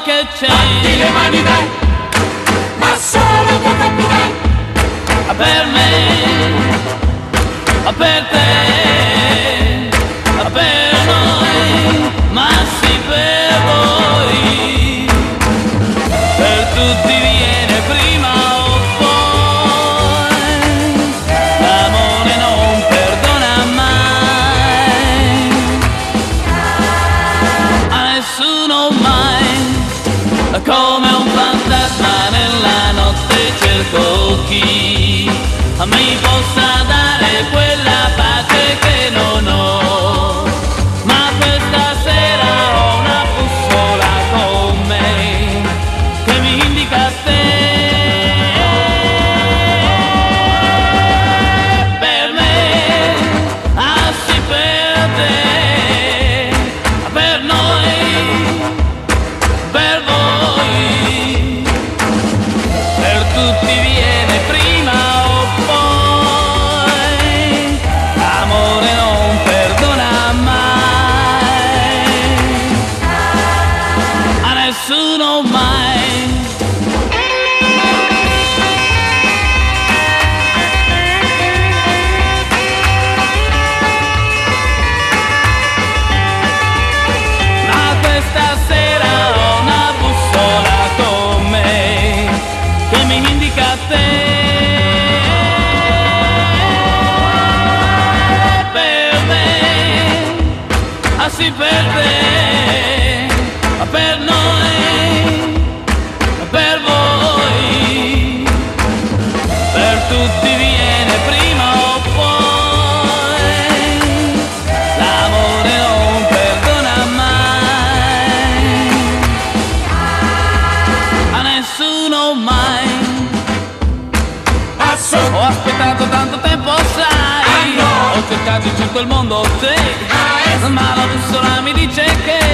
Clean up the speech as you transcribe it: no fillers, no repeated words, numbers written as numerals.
che c'è. Batti le mani dai, ma solo due colpi dai. Per me, per te, per noi, ma sì per voi. Per tutti viene prima o poi. L'amore non perdona mai, a nessuno mai. Come un fantasma nella notte cerco chi mi possa dare quella pace che non ho. Ma questa sera ho una bussola con me che mi indica te. Per me, ah sì per te, per noi, per voi, per tutti viene prima o poi. L'amore non perdona mai, a nessuno mai. Ma questa sera ho una bussola con me che mi indica te. Per me, ah sì per te, per noi, per voi, per tutti viene prima o poi. L'amore non perdona mai, a nessuno mai. Ho aspettato tanto tempo, sai, ho cercato in tutto il mondo te, ma la bussola mi dice che